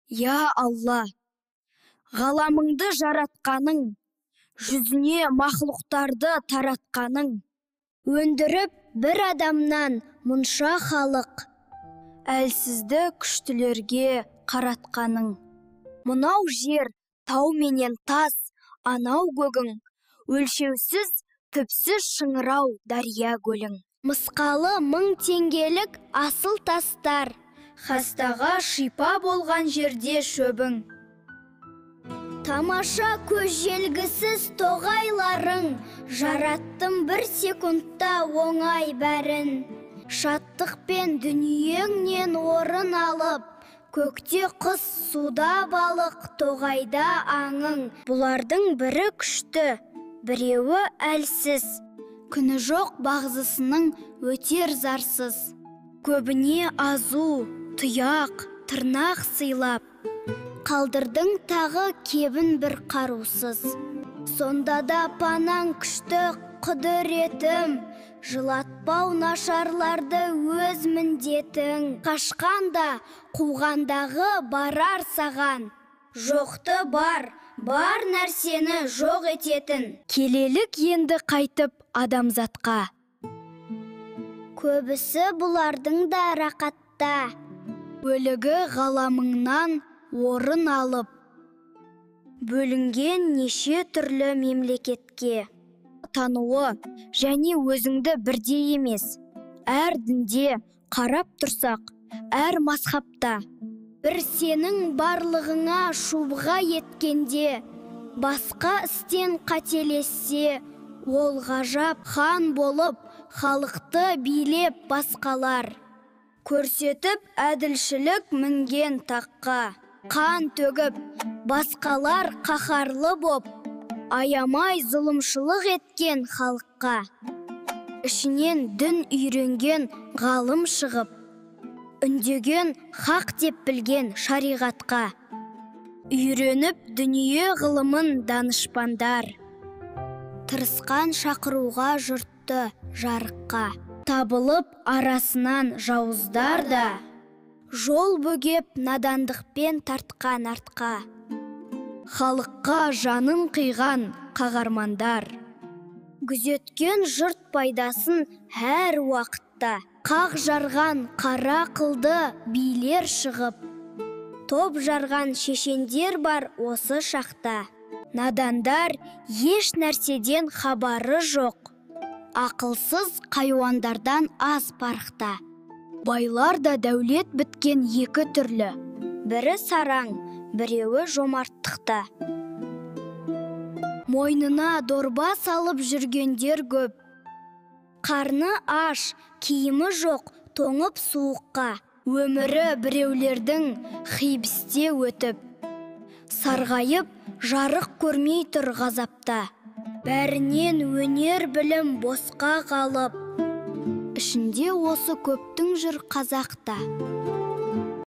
Я Алла, ғаламыңды жаратқаның, жүзіне мақлұқтарды таратқаның, өндіріп бір адамнан мұнша халық, әлсізді күштілерге қаратқаның. Мұнау жер, тау менен тас, анау көгің, өлшеусіз, түпсіз шыңырау дария көлің. Мысқалы 1000 теңгелік асыл тастар, Хастаға шипа болған жерде шөбің. тамаша көз желгісіз тоғайларың, жараттым бір секундта оңай бәрін. Шаттықпен дүниеңнен орын алып, көкте құс, суда балық, тоғайда аңың. Бұлардың бірі күшті, біреуі әлсіз, күні жоқ бағзысының өтер зарсыз. Көбіне азу, тұяқ, тырнақ сыйлап, қалдырдың тағы кебін бір қарусыз. Сонда да панаң күшті құдіретім, жылатпау нашарларды өз міндетің. Қашқанда, қуғандағы барар саған, жоқты бар, бар нәрсені жоқ ететін. Келелік енді қайтып адамзатқа. Көбісі бұлардың да рақатта, Өлігі ғаламыңнан орын алып, бөлінген неше түрлі мемлекетке. тануы және өзіңді бірдей емес. Әр дінде қарап тұрсақ, әр мазхабта. Бір сенің барлығыңа шубға еткенде, басқа істен қателессе, ол ғажап хан болып, халықты билеп басқалар. Көрсетіп әділшілік мінген таққа, Қан төгіп, басқалар қаһарлы боп, аямай зұлымшылық еткен халыққа. ішінен дін үйренген ғалым шығып, Үндеген хақ деп білген шариғатқа. Үйреніп дүние ғылымын данышпандар. тырысқан шақыруға жұртты жарыққа. Табылып арасынан жауыздар да, Жол бөгеп надандықпен тартқан артқа. халыққа жанын қиған қағармандар. Күзеткен жұрт пайдасын әр уақытта. Қақ жарған қара қылды билер шығып, топ жарған шешендер бар осы шақта. Надандар еш нәрседен хабары жоқ, Ақылсыз қайуандардан аз парықта. байлар да дәулет біткен екі түрлі. Бірі сараң, біреуі жомарттықта. Мойнына дорба салып жүргендер көп, Қарны аш, киімі жоқ, тоңып суыққа. өмірі біреулердің хибісте өтіп, сарғайып жарық көрмей тұр ғазапта. Бәрінен өнер білім босқа қалып, Ішінде осы көптің жүр қазақта.